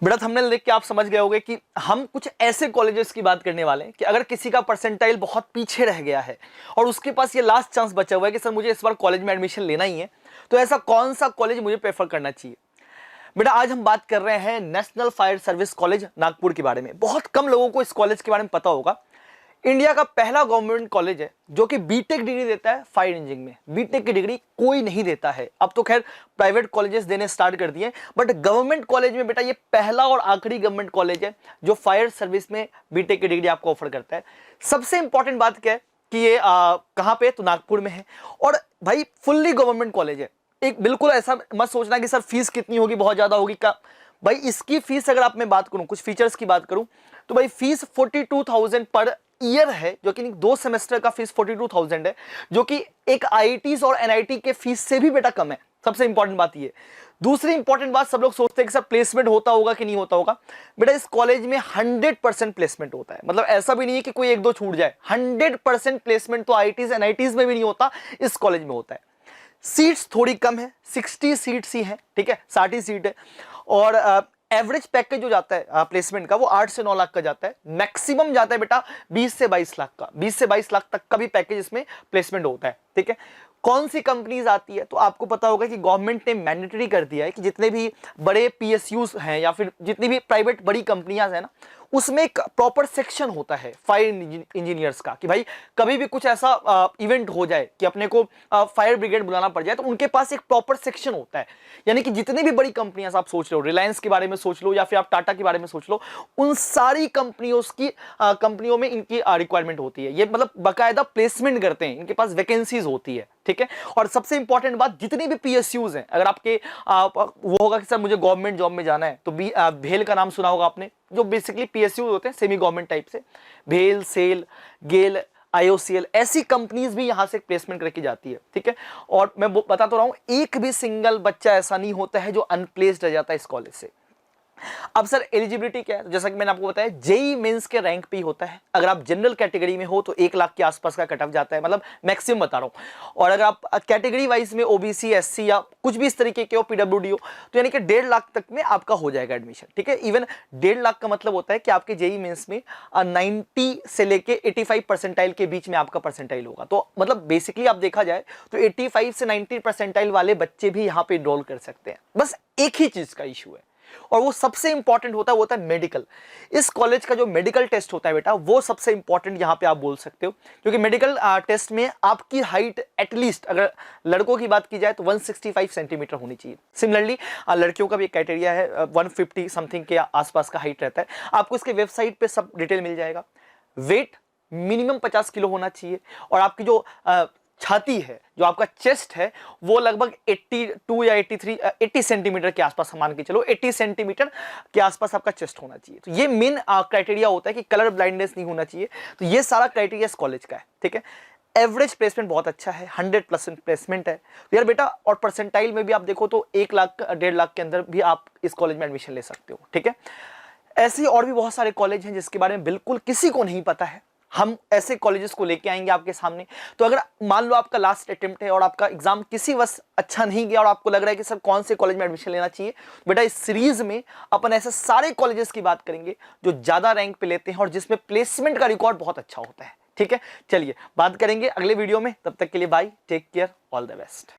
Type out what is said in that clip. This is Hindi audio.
बेटा थंबनेल देख के आप समझ गए होंगे कि हम कुछ ऐसे कॉलेजेस की बात करने वाले हैं कि अगर किसी का परसेंटाइल बहुत पीछे रह गया है और उसके पास ये लास्ट चांस बचा हुआ है कि सर मुझे इस बार कॉलेज में एडमिशन लेना ही है, तो ऐसा कौन सा कॉलेज मुझे प्रेफर करना चाहिए। बेटा आज हम बात कर रहे हैं national fire service college Nagpur के बारे में। बहुत कम लोगों को इस कॉलेज के बारे में पता होगा। इंडिया का पहला गवर्नमेंट कॉलेज है जो कि बीटेक डिग्री देता है फायर इंजीनियरिंग में। बीटेक की डिग्री कोई नहीं देता है, अब तो खैर प्राइवेट कॉलेजेस देने स्टार्ट कर दिए, बट गवर्नमेंट कॉलेज में बेटा ये पहला और आखिरी गवर्नमेंट कॉलेज है जो फायर सर्विस में बीटेक की डिग्री आपको ऑफर करता है। सबसे इंपॉर्टेंट बात क्या है कि ये कहाँ पे, तो नागपुर में है। और भाई फुल्ली गवर्नमेंट कॉलेज है। एक बिल्कुल ऐसा मत सोचना कि सर फीस कितनी होगी, बहुत ज्यादा होगी का। भाई इसकी फीस अगर आप मैं बात करूं, कुछ फीचर्स की बात करूं, तो भाई फीस 42,000 पर ईयर है, जो कि 2 सेमेस्टर का फीस 42,000 है, जो कि एक आईआईटीज और एनआईटी के फीस से भी बेटा कम है। सबसे इंपॉर्टेंट बात ये। दूसरी इंपॉर्टेंट बात, सब लोग सोचते हैं कि सर प्लेसमेंट होता होगा कि नहीं होता होगा। बेटा इस कॉलेज में 100% प्लेसमेंट होता है। मतलब ऐसा भी नहीं है कि कोई एक दो छूट जाए, 100% प्लेसमेंट तो आईआईटीज एनआईटीज में भी नहीं होता, इस कॉलेज में होता है। सीट्स थोड़ी कम है, 60 सीट्स ही हैं, ठीक है, 60 सीट है। और एवरेज पैकेज जो जाता है प्लेसमेंट का वो 8 से 9 लाख का जाता है। मैक्सिमम जाता है बेटा 20 से 22 लाख का, 20 से 22 लाख तक का भी पैकेज इसमें प्लेसमेंट होता है, ठीक है। कौन सी कंपनीज आती है, तो आपको पता होगा कि गवर्नमेंट ने मैंडेटरी कर दिया है कि जितने भी बड़े पीएसयूज हैं या फिर जितनी भी प्राइवेट बड़ी कंपनियां हैं ना, उसमें एक प्रॉपर सेक्शन होता है फायर इंजीनियर्स का, कि भाई कभी भी कुछ ऐसा इवेंट हो जाए कि अपने को फायर ब्रिगेड बुलाना पड़ जाए, तो उनके पास एक प्रॉपर सेक्शन होता है। यानी कि जितनी भी बड़ी कंपनियां आप सोच लो, रिलायंस के बारे में सोच लो या फिर आप टाटा के बारे में सोच लो, उन सारी कंपनियों में इनकी रिक्वायरमेट होती है। ये मतलब बाकायदा प्लेसमेंट करते हैं, इनके पास वैकेंसीज होती है, ठीक है। और सबसे इंपॉर्टेंट बात, जितनी भी पीएसयूज हैं, अगर आपके वो होगा कि सर मुझे गवर्नमेंट जॉब में जाना है, तो भेल का नाम सुना होगा आपने, जो बेसिकली पीएसयू होते हैं सेमी गवर्नमेंट टाइप से। भेल, सेल, गेल, आईओसीएल, ऐसी कंपनीज भी यहां से प्लेसमेंट करके जाती है, ठीक है। और मैं बता तो रहा हूं, एक भी सिंगल बच्चा ऐसा नहीं होता है जो अनप्लेस्ड रह जाता है इस कॉलेज से। अब सर एलिजिबिलिटी क्या है, जैसा कि मैंने आपको बताया, जेई मेंस के रैंक पे ही होता है। अगर आप जनरल कैटेगरी में हो तो 1 लाख के आसपास का कट ऑफ जाता है, मतलब मैक्सिमम बता रहा हूं। और अगर आप कैटेगरी वाइज में ओबीसी, एससी या कुछ भी इस तरीके के हो, पीडब्ल्यूडी हो, तो यानी कि 1.5 लाख तक में आपका हो जाएगा एडमिशन, ठीक है। इवन 1.5 लाख का मतलब होता है कि आपके जेई मेंस में 90 से लेके 85 परसेंटाइल के बीच में आपका परसेंटाइल होगा। तो मतलब बेसिकली आप देखा जाए तो 85 से 90 परसेंटाइल वाले बच्चे भी यहाँ पे एनरोल कर सकते हैं। बस एक ही चीज का इशू है, और वो सबसे इंपॉर्टेंट होता है, वो होता है मेडिकल। इस कॉलेज का जो मेडिकल टेस्ट होता है बेटा, वो सबसे इंपॉर्टेंट यहां पे आप बोल सकते हो, क्योंकि मेडिकल टेस्ट में आपकी हाइट एटलीस्ट, अगर लड़कों की बात की जाए तो 165 सेंटीमीटर होनी चाहिए। सिमिलरली लड़कियों का भी एक क्राइटेरिया है, 150 समथिंग के आसपास का हाइट रहता है। आपको इसके वेबसाइट पे सब डिटेल मिल जाएगा। वेट मिनिमम 50 किलो होना चाहिए, और आपकी जो छाती है, जो आपका चेस्ट है, वो लगभग 82 या 80 सेंटीमीटर के आसपास, मान के चलो 80 सेंटीमीटर के आसपास आपका चेस्ट होना चाहिए। तो ये मेन क्राइटेरिया होता है कि कलर ब्लाइंडनेस नहीं होना चाहिए। तो ये सारा क्राइटेरिया इस कॉलेज का है, ठीक है। एवरेज प्लेसमेंट बहुत अच्छा है, 100% प्लेसमेंट है। तो यार बेटा, और परसेंटाइल में भी आप देखो तो 1 लाख 1.5 लाख के अंदर भी आप इस कॉलेज में एडमिशन ले सकते हो, ठीक है। ऐसे और भी बहुत सारे कॉलेज हैं जिसके बारे में बिल्कुल किसी को नहीं पता है। हम ऐसे कॉलेजेस को लेके आएंगे आपके सामने। तो अगर मान लो आपका लास्ट अटेम्प्ट है और आपका एग्जाम किसी वजह अच्छा नहीं गया और आपको लग रहा है कि सर कौन से कॉलेज में एडमिशन लेना चाहिए, बेटा इस सीरीज में अपन ऐसे सारे कॉलेजेस की बात करेंगे जो ज्यादा रैंक पे लेते हैं और जिसमें प्लेसमेंट का रिकॉर्ड बहुत अच्छा होता है, ठीक है। चलिए बात करेंगे अगले वीडियो में, तब तक के लिए bye, take care, all the best.